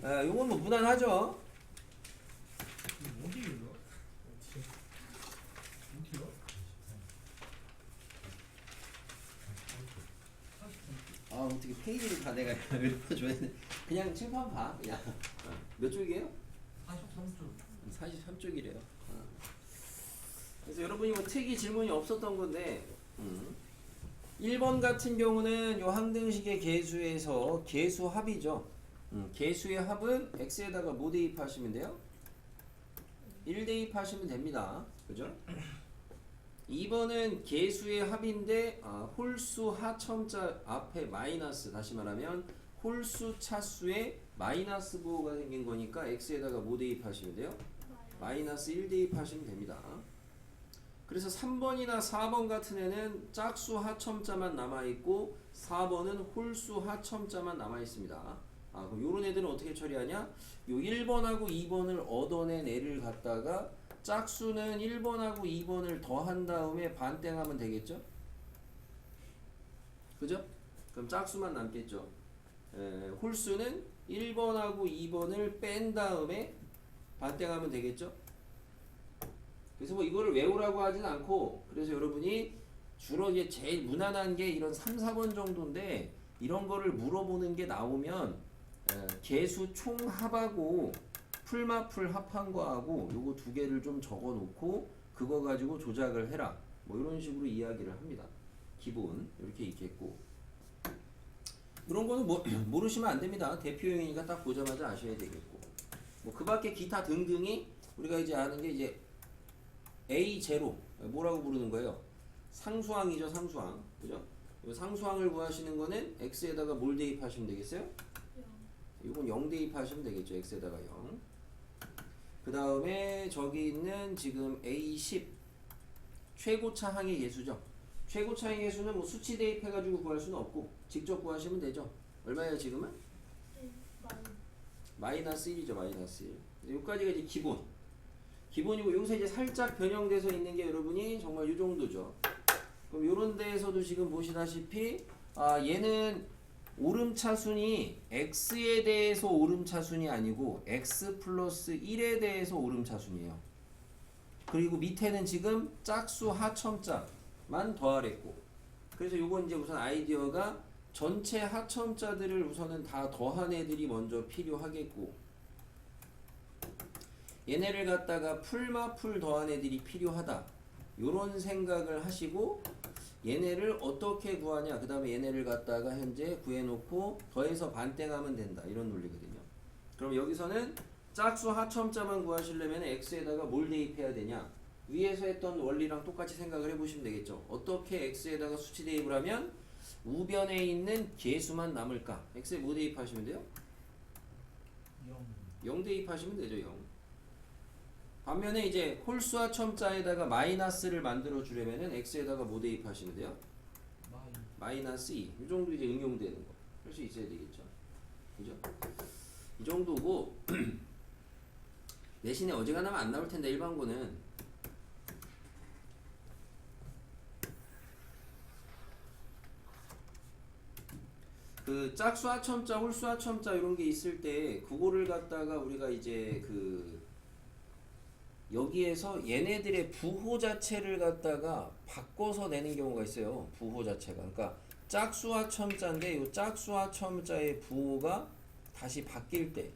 요건 뭐 무난하죠? 어디요? 어디요? 아 어떻게 페이지를 다 내가 읽어줘야 돼. 그냥 칠판 봐 그냥. 몇 쪽이에요? 43쪽. 43쪽이래요. 그래서 여러분이 뭐 특이 질문이 없었던 건데 1번 같은 경우는 요 항등식의 계수에서 계수 합이죠. 계수의 합은 x에다가 뭐 대입하시면 돼요? 1 대입하시면 됩니다. 그죠? 2번은 계수의 합인데 홀수 하첨자 앞에 마이너스, 다시 말하면 홀수 차수에 마이너스 부호가 생긴 거니까 x에다가 뭐 대입하시면 돼요? 마이너스 1 대입하시면 됩니다. 그래서 3번이나 4번 같은 애는 짝수 하첨자만 남아있고 4번은 홀수 하첨자만 남아있습니다. 그럼 요런 애들은 어떻게 처리하냐? 요 1번하고 2번을 얻어낸 애를 갖다가 짝수는 1번하고 2번을 더한 다음에 반땡하면 되겠죠? 그죠? 그럼 짝수만 남겠죠? 홀수는 1번하고 2번을 뺀 다음에 반땡하면 되겠죠? 그래서 뭐 이거를 외우라고 하진 않고, 그래서 여러분이 주로 이제 제일 무난한 게 이런 3, 4번 정도인데 이런 거를 물어보는 게 나오면 계수 총합하고 풀마풀 합한 거하고 요거 두 개를 좀 적어 놓고 그거 가지고 조작을 해라, 뭐 이런 식으로 이야기를 합니다. 기본 이렇게 있겠고, 이런 거는 뭐 모르시면 안 됩니다. 대표형이니까 딱 보자마자 아셔야 되겠고, 뭐 그 밖에 기타 등등이 우리가 이제 아는 게 이제 A0 뭐라고 부르는 거예요? 상수항이죠, 상수항. 그죠? 이 상수항을 구하시는 거는 x에다가 뭘 대입하시면 되겠어요? 이건 0 대입하시면 되겠죠. x에다가 0. 그 다음에 저기 있는 지금 A10 최고차항의 계수죠. 최고차항의 계수는 뭐 수치 대입해가지고 구할 수는 없고 직접 구하시면 되죠. 얼마예요 지금은? 마이너스 1이죠. 마이너스 1. 여기까지가 이제 기본이고, 여기서 이제 살짝 변형돼서 있는 게 여러분이 정말 이 정도죠. 그럼 요런 데에서도 지금 보시다시피 얘는 오름차순이 x에 대해서 오름차순이 아니고 x 플러스 1에 대해서 오름차순이에요. 그리고 밑에는 지금 짝수 하첨자만 더하랬고, 그래서 요건 이제 우선 아이디어가 전체 하첨자들을 우선은 다 더한 애들이 먼저 필요하겠고, 얘네를 갖다가 풀마풀 더한 애들이 필요하다, 요런 생각을 하시고 얘네를 어떻게 구하냐, 그 다음에 얘네를 갖다가 현재 구해놓고 더해서 반땡하면 된다, 이런 논리거든요. 그럼 여기서는 짝수 하첨자만 구하시려면 x에다가 뭘 대입해야 되냐, 위에서 했던 원리랑 똑같이 생각을 해보시면 되겠죠. 어떻게 x에다가 수치 대입을 하면 우변에 있는 계수만 남을까? x에 뭐 대입하시면 돼요? 0 대입하시면 되죠. 0. 반면에 이제 홀수 하첨자에다가 마이너스를 만들어 주려면은 x에다가 뭐 대입하시면 돼요? 마이너스 2. 이 정도 이제 응용되는 거 할 수 있어야 되겠죠. 그죠? 이 정도고 내신에 어지간하면 안 나올 텐데 일반고는 그 짝수 하첨자, 홀수 하첨자 이런 게 있을 때 그거를 갖다가 우리가 이제 그 여기에서 얘네들의 부호 자체를 갖다가 바꿔서 내는 경우가 있어요. 부호 자체가. 그러니까 짝수와 첨자인데 이 짝수와 첨자의 부호가 다시 바뀔 때,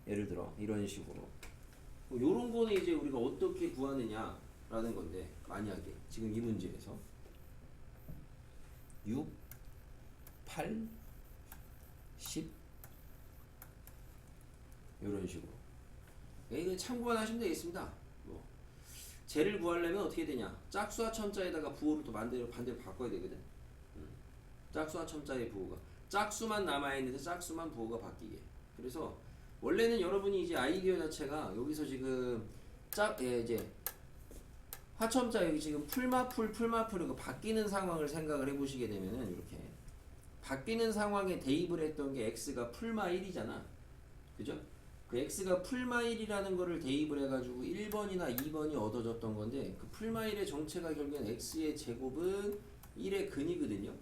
예를 들어 이런 식으로 요런 거는 이제 우리가 어떻게 구하느냐라는 건데, 만약에 지금 이 문제에서 6, 8, 10 요런 식으로 이거 참고만 하시면 되겠습니다. 뭐 쟤를 구하려면 어떻게 되냐, 짝수와 첨자에다가 부호를 또 반대로 바꿔야 되거든. 짝수와 첨자의 부호가 짝수만 남아있는데 짝수만 부호가 바뀌게. 그래서 원래는 여러분이 이제 아이디어 자체가 여기서 지금 이제 하첨자 여기 지금 풀마풀 이거 바뀌는 상황을 생각을 해보시게 되면은 이렇게 바뀌는 상황에 대입을 했던 게 x가 풀마 1이잖아. 그죠? 그 x가 풀마 1이라는 거를 대입을 해가지고 1번이나 2번이 얻어졌던 건데, 그 풀마 1의 정체가 결국엔 x의 제곱은 1의 근이거든요.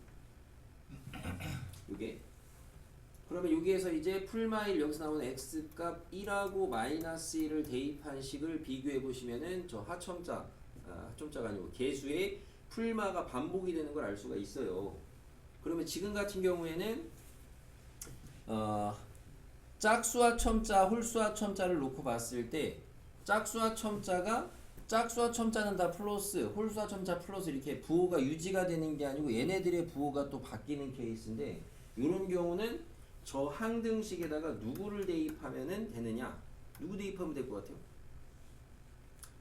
그러면 여기에서 이제 풀마일 여기서 나오는 x값 1하고 마이너스 1을 대입한 식을 비교해 보시면은 저 하첨자가 아니고 계수의 풀마가 반복이 되는 걸 알 수가 있어요. 그러면 지금 같은 경우에는 짝수와 첨자, 홀수와 첨자를 놓고 봤을 때 짝수와 첨자는 다 플러스, 홀수와 첨자 플러스 이렇게 부호가 유지가 되는 게 아니고 얘네들의 부호가 또 바뀌는 케이스인데 이런 경우는 저 항등식에다가 누구를 대입하면은 되느냐? 누구 대입하면 될 것 같아요?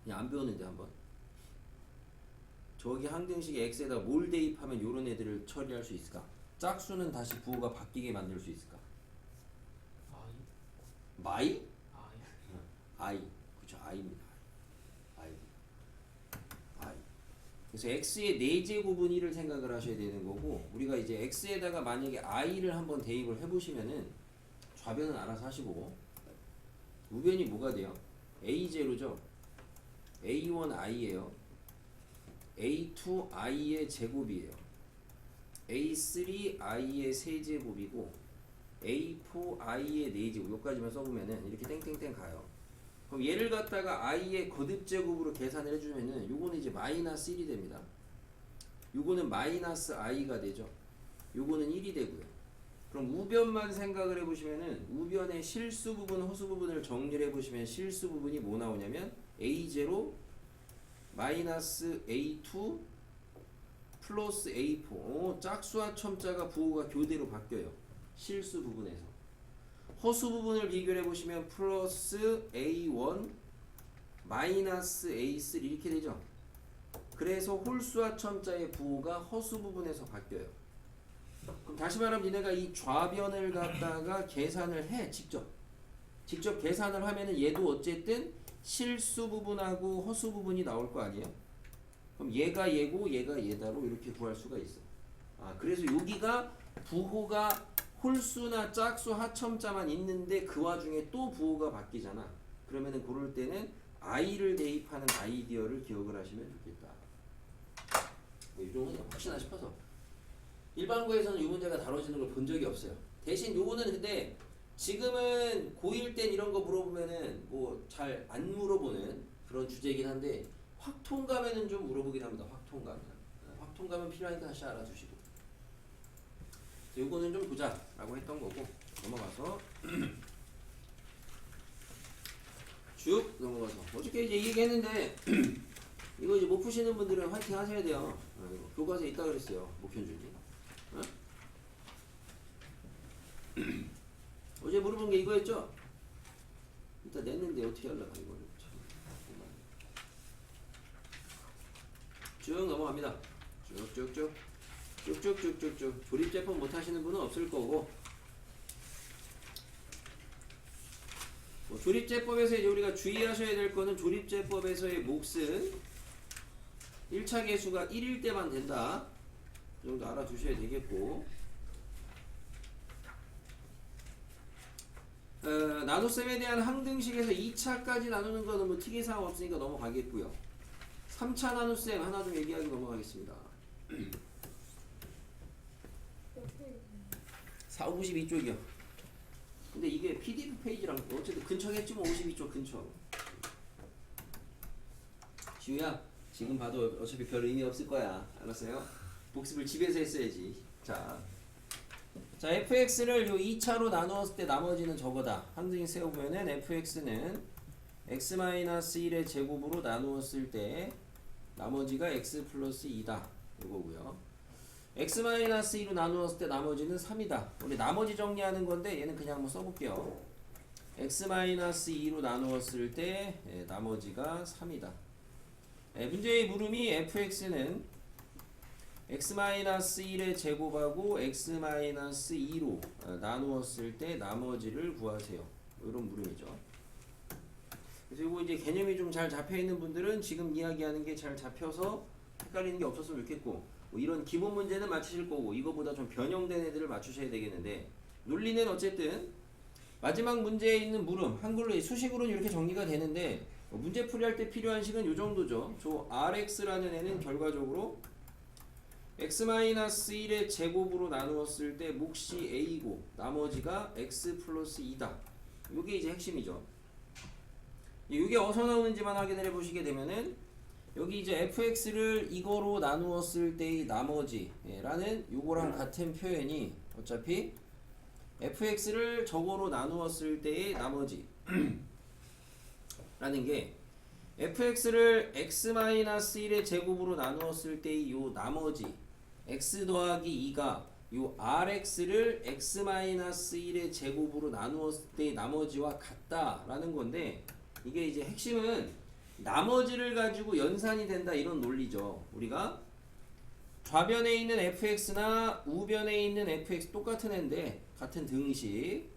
그냥 안 배웠는데 한번. 저기 항등식 x에다가 뭘 대입하면 이런 애들을 처리할 수 있을까? 짝수는 다시 부호가 바뀌게 만들 수 있을까? 마이? 아이. 그쵸, 아이입니다. 아이. 그래서 x의 4제곱은 1을 생각을 하셔야 되는 거고 우리가 이제 x에다가 만약에 i를 한번 대입을 해보시면은 좌변은 알아서 하시고 우변이 뭐가 돼요? a0죠. a1i예요. a2i의 제곱이에요. a3i의 세제곱이고 a4i의 4제곱 여기까지만 써보면은 이렇게 땡땡땡 가요. 그럼 얘를 갖다가 i의 거듭제곱으로 계산을 해주면은 요거는 이제 마이너스 1이 됩니다. 요거는 마이너스 i가 되죠. 요거는 1이 되고요. 그럼 우변만 생각을 해보시면은 우변의 실수 부분, 허수 부분을 정리를 해보시면 실수 부분이 뭐 나오냐면 a0 마이너스 a2 플러스 a4 짝수와 첨자가 부호가 교대로 바뀌어요. 실수 부분에서 허수 부분을 비교해 보시면 플러스 a1 마이너스 a3 이렇게 되죠. 그래서 홀수와 첨자의 부호가 허수 부분에서 바뀌어요. 그럼 다시 말하면 니네가 이 좌변을 갖다가 계산을 해 직접 계산을 하면은 얘도 어쨌든 실수 부분하고 허수 부분이 나올 거 아니에요? 그럼 얘가 얘고 얘가 얘다로 이렇게 구할 수가 있어. 그래서 여기가 부호가 홀수나 짝수 하첨자만 있는데 그 와중에 또 부호가 바뀌잖아. 그러면은 그럴 때는 i를 대입하는 아이디어를 기억을 하시면 좋겠다. 이 정도는 혹시나 싶어서 일반고에서는 이 문제가 다뤄지는 걸 본 적이 없어요. 대신 요거는 근데 지금은 고1 땐 이런 거 물어보면은 뭐 잘 안 물어보는 그런 주제이긴 한데 확통감에는 좀 물어보긴 합니다. 확통감은 필요하니까 다시 알아두시고 요거는 좀 보자 라고 했던 거고 넘어가서 쭉 넘어가서 어저께 이제 이 얘기했는데 이거 이제 못 푸시는 분들은 화이팅 하셔야 돼요. 교과서에 있다 그랬어요. 목현준이 어제 물어본 게 이거였죠? 일단 냈는데 어떻게 하려고 이거를 쭉 넘어갑니다. 쭉쭉쭉 조립제법 못하시는 분은 없을 거고 뭐 조립제법에서 이제 우리가 주의하셔야 될 거는 조립제법에서의 몫은 1차 계수가 1일 때만 된다 이 정도 알아두셔야 되겠고 나눗셈에 대한 항등식에서 2차까지 나누는 거는 뭐 특이사항 없으니까 넘어가겠고요. 3차 나눗셈 하나 좀 얘기하고 넘어가겠습니다. 52쪽이요. 근데 이게 PDF 페이지랑 어쨌든 근처겠지 뭐 52쪽 근처. 지우야 지금 봐도 어차피 별 의미 없을 거야. 알았어요? 복습을 집에서 했어야지. 자 fx를 요 2차로 나누었을 때 나머지는 저거다. 항등식 세워보면은 fx는 x-1의 제곱으로 나누었을 때 나머지가 x 플러스 2다. 이거고요. x-2로 나누었을 때 나머지는 3이다. 우리 나머지 정리하는 건데 얘는 그냥 한번 써볼게요. x-2로 나누었을 때 나머지가 3이다. 문제의 물음이 fx는 x-1의 제곱하고 x-2로 나누었을 때 나머지를 구하세요. 이런 물음이죠. 그래서 이거 이제 개념이 좀 잘 잡혀 있는 분들은 지금 이야기하는 게 잘 잡혀서 헷갈리는 게 없었으면 좋겠고 뭐 이런 기본 문제는 맞추실 거고 이거보다 좀 변형된 애들을 맞추셔야 되겠는데 논리는 어쨌든 마지막 문제에 있는 물음 한글로 수식으로는 이렇게 정리가 되는데 문제 풀이할 때 필요한 식은 이 정도죠. 저 rx라는 애는 결과적으로 x-1의 제곱으로 나누었을 때 몫이 a고 나머지가 x 플러스 2다. 이게 이제 핵심이죠. 이게 어디서 나오는지만 확인을 해보시게 되면은 여기 이제 fx를 이거로 나누었을 때의 나머지라는 요거랑 같은 표현이 어차피 fx를 저거로 나누었을 때의 나머지 라는 게 fx를 x-1의 제곱으로 나누었을 때의 요 나머지 x 더하기 2가 요 rx를 x-1의 제곱으로 나누었을 때의 나머지와 같다라는 건데 이게 이제 핵심은 나머지를 가지고 연산이 된다 이런 논리죠. 우리가 좌변에 있는 fx나 우변에 있는 fx 똑같은 애인데 같은 등식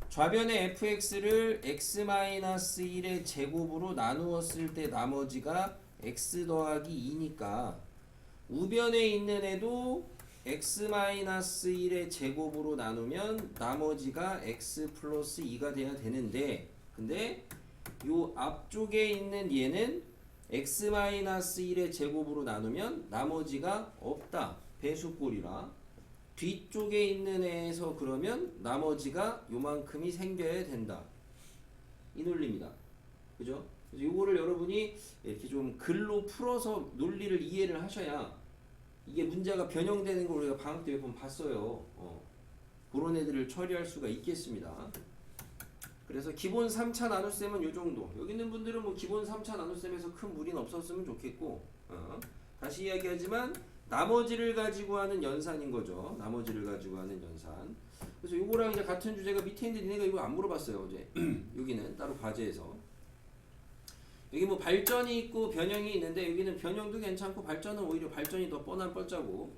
좌변의 fx를 x-1의 제곱으로 나누었을 때 나머지가 x 더하기 2니까 우변에 있는 애도 x-1의 제곱으로 나누면 나머지가 x 플러스 2가 돼야 되는데 근데 요 앞쪽에 있는 얘는 x-1의 제곱으로 나누면 나머지가 없다. 배수꼴이라 뒤쪽에 있는 애에서 그러면 나머지가 요만큼이 생겨야 된다. 이 논리입니다. 그죠? 그래서 요거를 여러분이 이렇게 좀 글로 풀어서 논리를 이해를 하셔야 이게 문제가 변형되는 걸 우리가 방학 때 몇 번 봤어요. 그런 애들을 처리할 수가 있겠습니다. 그래서 기본 3차 나눗셈은 요 정도. 여기 있는 분들은 뭐 기본 3차 나눗셈에서 큰 무리는 없었으면 좋겠고 다시 이야기하지만 나머지를 가지고 하는 연산인 거죠. 나머지를 가지고 하는 연산. 그래서 요거랑 이제 같은 주제가 밑에 있는데 니네가 이거 안 물어봤어요 어제. 여기는 따로 과제에서. 여기 뭐 발전이 있고 변형이 있는데 여기는 변형도 괜찮고 발전은 오히려 발전이 더 뻔한 뻔짜고.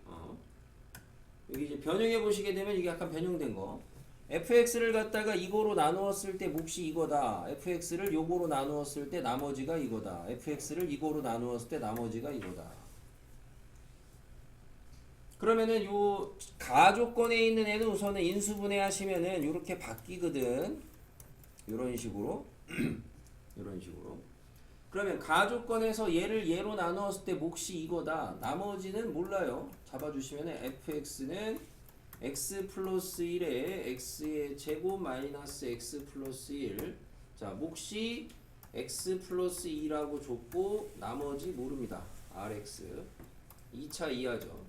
여기 이제 변형해 보시게 되면 이게 약간 변형된 거. fx를 갖다가 이거로 나누었을 때 몫이 이거다. fx를 요거로 나누었을 때 나머지가 이거다. fx를 이거로 나누었을 때 나머지가 이거다. 그러면은 요 가조건에 있는 애는 우선은 인수분해 하시면은 요렇게 바뀌거든. 요런 식으로. 요런 식으로. 그러면 가조건에서 얘를 얘로 나누었을 때 몫이 이거다. 나머지는 몰라요. 잡아주시면은 fx는 x 플러스 1에 x의 제곱 마이너스 x 플러스 1. 자, 몫이 x 플러스 2라고 줬고 나머지 모릅니다. rx. 2차 이하죠.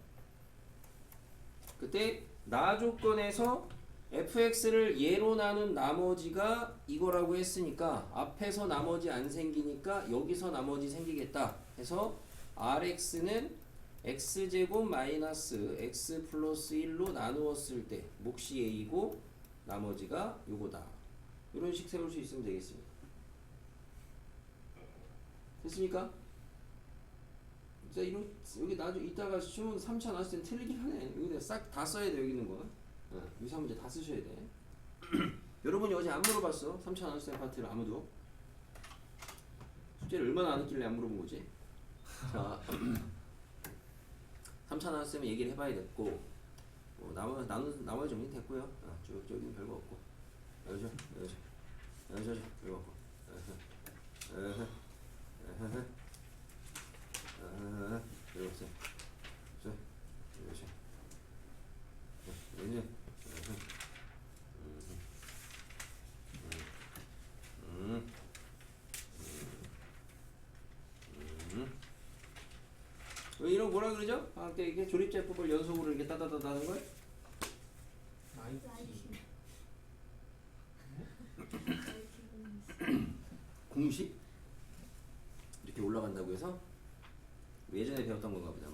그때 나 조건에서 fx를 얘로 나눈 나머지가 이거라고 했으니까 앞에서 나머지 안 생기니까 여기서 나머지 생기겠다 해서 rx는 x제곱 마이너스 x 플러스 1로 나누었을 때 몫이 a이고 나머지가 요거다. 이런 식 세울 수 있으면 되겠습니다. 됐습니까? 자, 여기 나중에 이따가 시험 3차 나왔을 땐 틀리긴 하네. 여기 싹 다 써야 돼, 여기 있는 거. 유사 문제 다 쓰셔야 돼. 여러분이 어제 안 물어봤어? 3차 나왔을 때 파트를 아무도. 숙제를 얼마나 안 했길래 안 물어본 거지? 자, 3차 나왔을 때면 얘기를 해봐야 됐고, 나머지 정리 됐고요. 쭉 여기는 별거 없고. 여기서, 별거 없고. 이렇게 이런 뭐라 그러죠? 이렇게 조립제법을 연속으로 이렇게 따다다다 하는 걸? 공식? 이렇게 올라간다고 해서? 예전에 배웠던 건가 보다.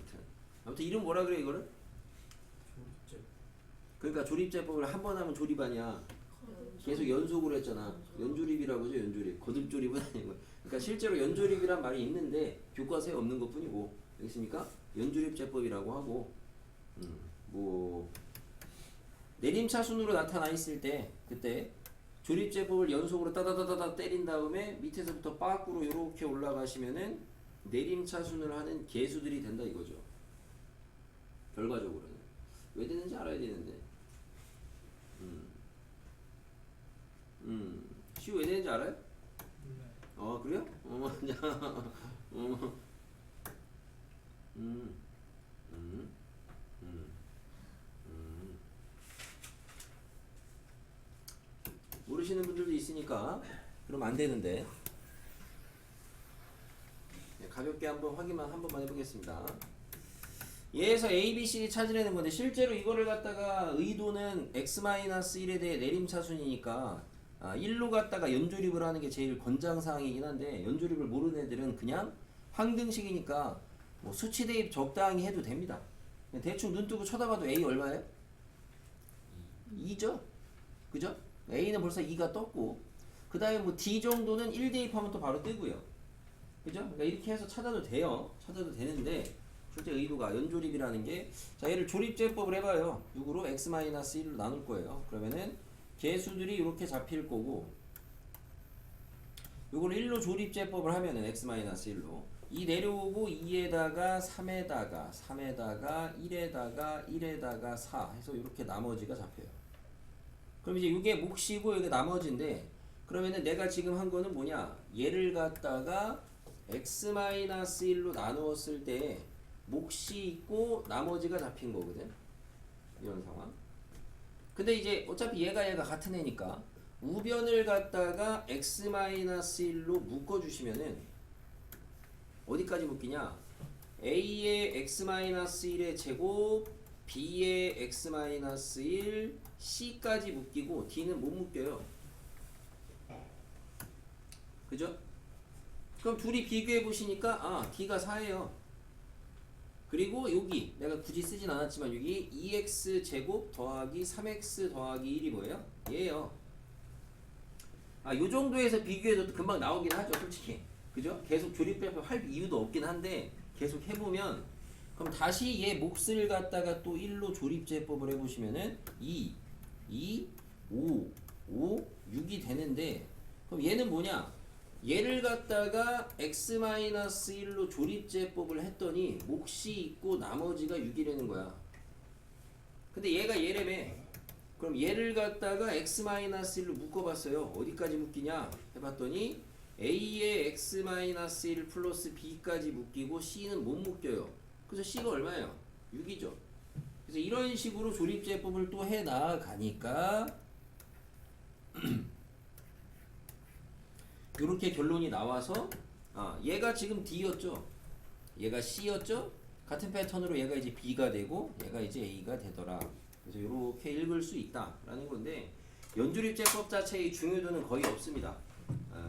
아무튼 이름 뭐라 그래 이거를? 조립제. 그러니까 조립제법을 한 번 하면 조립 아니야. 계속 연속으로 했잖아. 연조립이라고 하죠. 연조립. 거듭조립은 아니고. 그러니까 실제로 연조립이란 말이 있는데 교과서에 없는 것 뿐이고. 알겠습니까? 연조립제법이라고 하고 뭐 내림차순으로 나타나 있을 때 그때 조립제법을 연속으로 따다다다다 때린 다음에 밑에서부터 밖으로 이렇게 올라가시면은 내림차순을 하는 개수들이 된다 이거죠. 결과적으로는 왜 되는지 알아야 되는데. 시우 왜 되는지 알아요? 몰라요. 그래요? 모르시는 분들도 있으니까 그러면 안 되는데. 네, 가볍게 한번 확인만 한 번만 해보겠습니다. 얘에서 A, B, C 찾으려는 건데 실제로 이거를 갖다가 의도는 x-1에 대해 내림차순이니까 1로 갖다가 연조립을 하는 게 제일 권장사항이긴 한데 연조립을 모르는 애들은 그냥 황등식이니까 뭐 수치 대입 적당히 해도 됩니다. 대충 눈 뜨고 쳐다봐도 A 얼마예요? 2죠? 그죠? A는 벌써 2가 떴고 그 다음에 뭐 D 정도는 1 대입하면 또 바로 뜨고요. 그죠? 그러니까 이렇게 해서 찾아도 돼요. 찾아도 되는데 실제 의도가 연조립이라는 게 자 얘를 조립제법을 해봐요. 6으로 x-1로 나눌 거예요. 그러면은 개수들이 이렇게 잡힐 거고 요걸 1로 조립제법을 하면은 x-1로 2 내려오고 2에다가 3에다가 3에다가 1에다가 1에다가 4 해서 이렇게 나머지가 잡혀요. 그럼 이제 이게 몫이고 이게 나머지인데 그러면은 내가 지금 한 거는 뭐냐 얘를 갖다가 x-1로 나누었을 때 몫이 있고 나머지가 잡힌 거거든. 이런 상황. 근데 이제 어차피 얘가 같은 애니까 우변을 갖다가 x-1로 묶어주시면은 어디까지 묶이냐? a의 x-1의 제곱, b의 x-1, c까지 묶이고 d는 못 묶여요. 그죠? 그럼 둘이 비교해 보시니까 d가 4예요. 그리고 여기 내가 굳이 쓰진 않았지만 여기 2x 제곱 더하기 3x 더하기 1이 뭐예요? 얘예요. 요 정도에서 비교해도 금방 나오긴 하죠, 솔직히. 그죠? 계속 조립제법 할 이유도 없긴 한데 계속 해보면 그럼 다시 얘 몫을 갖다가 또 1로 조립제법을 해보시면은 2, 5, 6이 되는데 그럼 얘는 뭐냐? 얘를 갖다가 x-1로 조립제법을 했더니 몫이 있고 나머지가 6이라는 거야. 근데 얘가 얘라며. 그럼 얘를 갖다가 x-1로 묶어봤어요. 어디까지 묶이냐? 해봤더니 a의 x-1 플러스 b까지 묶이고 c는 못 묶여요. 그래서 c가 얼마예요? 6이죠. 그래서 이런 식으로 조립제법을 또 해 나가니까 이렇게 결론이 나와서 얘가 지금 D였죠. 얘가 C였죠. 같은 패턴으로 얘가 이제 B가 되고 얘가 이제 A가 되더라. 그래서 이렇게 읽을 수 있다라는 건데 연조립제법 자체의 중요도는 거의 없습니다.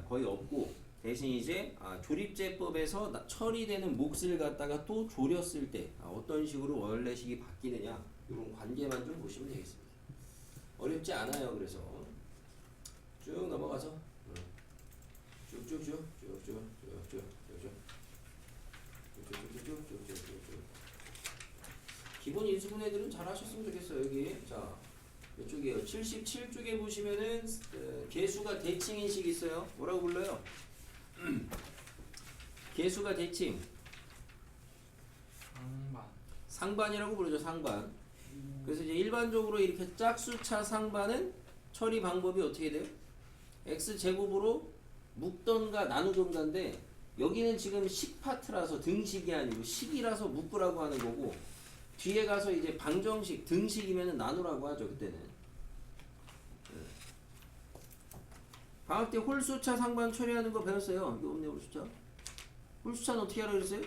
거의 없고 대신 이제 조립제법에서 처리되는 몫을 갖다가 또 조렸을 때 어떤 식으로 원래식이 바뀌느냐 이런 관계만 좀 보시면 되겠습니다. 어렵지 않아요. 그래서 쭉 넘어가서 쭉쭉쭉 기본 인수분 애들은 잘 하셨으면 좋겠어요. 여기 자 이쪽이에요. 77쪽에 보시면은 개수가 대칭인식이 있어요. 뭐라고 불러요? 개수가 대칭 상반이라고 부르죠. 상반. 그래서 이제 일반적으로 이렇게 짝수차 상반은 처리 방법이 어떻게 돼요? x제곱으로 묶던가 나누던가인데 여기는 지금 식 파트라서 등식이 아니고 식이라서 묶으라고 하는 거고 뒤에 가서 이제 방정식 등식이면 나누라고 하죠. 그때는 방학 때 홀수차 상반 처리하는 거 배웠어요. 이거 없네. 홀수차. 홀수차는 어떻게 하라 그랬어요?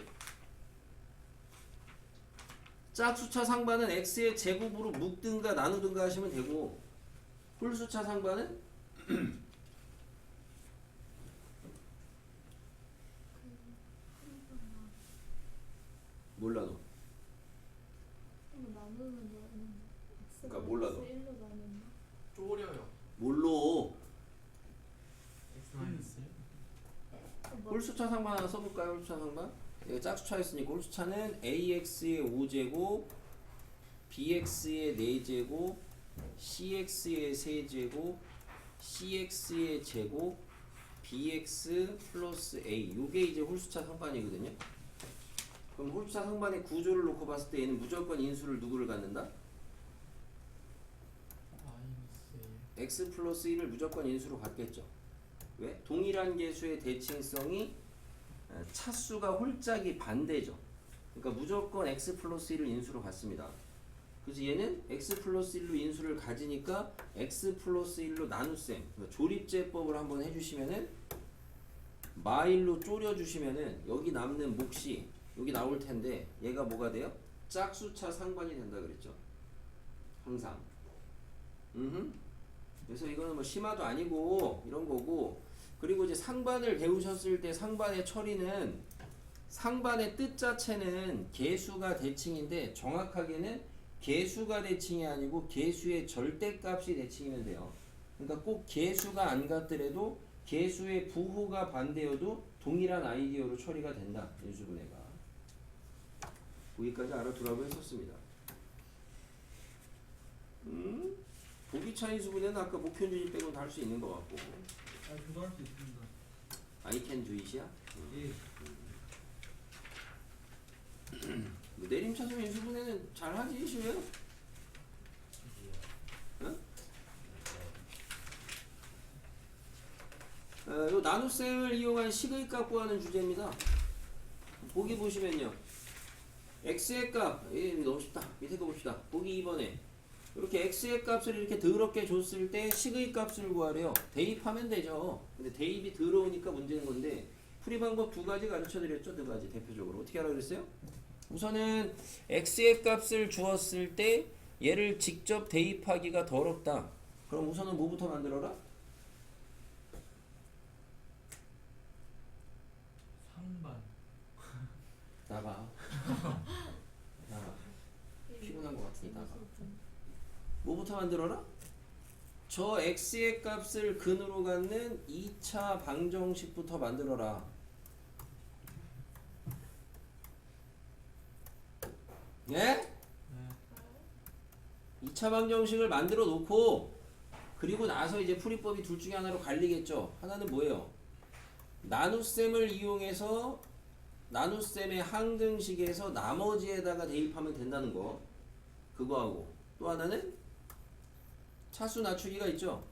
짝수차 상반은 x의 제곱으로 묶든가 나누든가 하시면 되고 홀수차 상반은 몰라 너. 그러니까 몰라 너. 쪼려요. 뭘로? x-1? 홀수차 상반 하나 써볼까요? 홀수차 상반? 얘가 짝수차였으니까 홀수차는 ax의 5제곱 bx의 4제곱 cx의 3제곱 cx의 제곱 bx 플러스 a 요게 이제 홀수차 상반이거든요. 그럼 홀수차 상반의 구조를 놓고 봤을 때 얘는 무조건 인수를 누구를 갖는다? x 플러스 1을 무조건 인수로 갖겠죠. 왜? 동일한 개수의 대칭성이 차수가 홀짝이 반대죠. 그러니까 무조건 x 플러스 1을 인수로 갖습니다. 그래서 얘는 x 플러스 1로 인수를 가지니까 x 플러스 1로 나눗셈 조립제법을 한번 해주시면은 마일로 졸여주시면은 여기 남는 몫이 여기 나올 텐데 얘가 뭐가 돼요? 짝수차 상반이 된다 그랬죠. 항상. 그래서 이거는 뭐 심화도 아니고 이런 거고 그리고 이제 상반을 배우셨을 때 상반의 처리는 상반의 뜻 자체는 개수가 대칭인데 정확하게는 개수가 대칭이 아니고 개수의 절대값이 대칭이면 돼요. 그러니까 꼭 개수가 안 같더라도 개수의 부호가 반대여도 동일한 아이디어로 처리가 된다. 인수분해가. 거기까지 알아두라고 했었습니다. 보기 차 인수분해는 아까 목표준위 빼고는 다 할 수 있는 것 같고. 저도 할 수 있습니다. I can do it이야? 예. 뭐 내림차순 인수분해는 잘하지 시우야? 응? 요 나눗셈을 이용한 식의 값 구하는 주제입니다. 보기 보시면요. x의 값, 너무 쉽다. 밑에 거 봅시다. 보기 2번에 이렇게 x의 값을 이렇게 더럽게 줬을 때 식의 값을 구하래요. 대입하면 되죠. 근데 대입이 더러우니까 문제인 건데 풀이 방법 두 가지 가르쳐 드렸죠. 두 가지 대표적으로 어떻게 하라 그랬어요? 우선은 x의 값을 주었을 때 얘를 직접 대입하기가 더럽다. 그럼 우선은 뭐부터 만들어라? 상반. 나가. 나가. 피곤한 것 같으니 나가. 뭐부터 만들어라? 저 x의 값을 근으로 갖는 2차 방정식부터 만들어라. 예? 네. 2차 방정식을 만들어 놓고 그리고 나서 이제 풀이법이 둘 중에 하나로 갈리겠죠. 하나는 뭐예요? 나눗셈을 이용해서 나눗셈의 항등식에서 나머지에다가 대입하면 된다는 거. 그거하고 또 하나는 차수 낮추기가 있죠.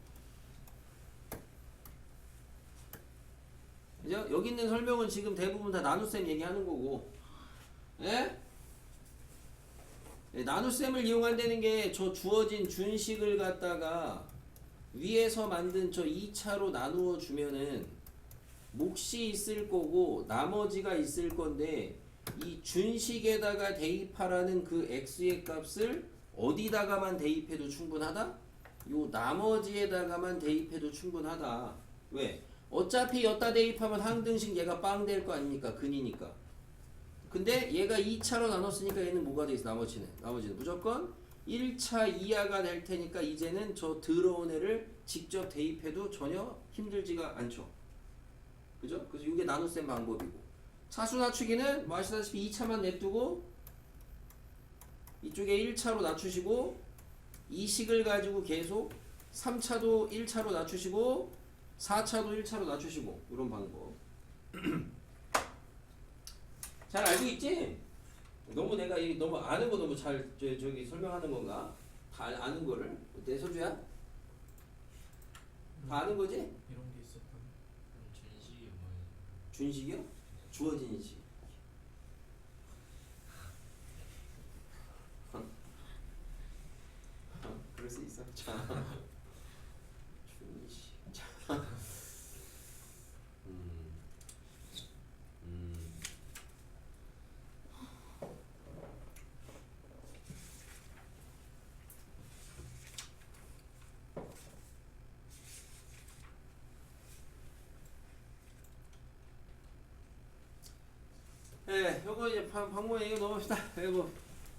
그죠? 여기 있는 설명은 지금 대부분 다 나눗셈 얘기하는 거고. 예? 나눗셈을 이용한다는 게 저 주어진 준식을 갖다가 위에서 만든 저 2차로 나누어 주면은 몫이 있을 거고 나머지가 있을 건데 이 준식에다가 대입하라는 그 x의 값을 어디다가만 대입해도 충분하다? 요 나머지에다가만 대입해도 충분하다. 왜? 어차피 여기다 대입하면 항등식 얘가 빵 될 거 아닙니까? 근이니까. 근데 얘가 2차로 나눴으니까 얘는 뭐가 돼 있어? 나머지는 무조건 1차 이하가 될 테니까 이제는 저 더러운 애를 직접 대입해도 전혀 힘들지가 않죠. 그죠? 그래서 이게 나눗셈 방법이고. 차수 낮추기는 뭐 아시다시피 2차만 냅두고 이쪽에 1차로 낮추시고 이 식을 가지고 계속 3차도 1차로 낮추시고 4차도 1차로 낮추시고 이런 방법. 잘 알고 있지? 너무 내가 너무 아는 거 너무 잘 저기 설명하는 건가? 다 아는 거를 어때 서주야? 다 아는 거지? 이런 게 있었던. 준식이 뭐예요? 준식이요? 주어진 식. 그럴 수 있어. 자, 준식. 자, 네, 요거 이제 방문 얘기 넘어갑시다. 이거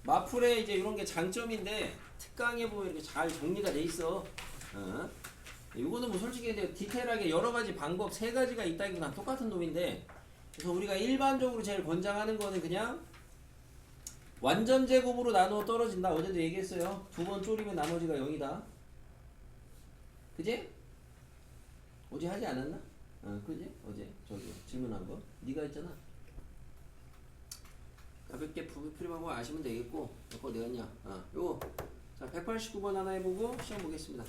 마풀에 이제 이런 게 장점인데 특강에 보면 이렇게 잘 정리가 돼 있어. 요거는 뭐 솔직히 이제 디테일하게 여러 가지 방법 세 가지가 있다기보다 다 똑같은 놈인데 그래서 우리가 일반적으로 제일 권장하는 거는 그냥 완전 제곱으로 나누어 떨어진다. 어제도 얘기했어요. 두 번 쪼리면 나머지가 0이다. 그지? 어제 하지 않았나? 그지? 어제 저기 질문한 거 네가 했잖아. 가볍게 풀이방법 아시면 되겠고 이거 어디 갔냐? 요거 자 189번 하나 해보고 시험 보겠습니다.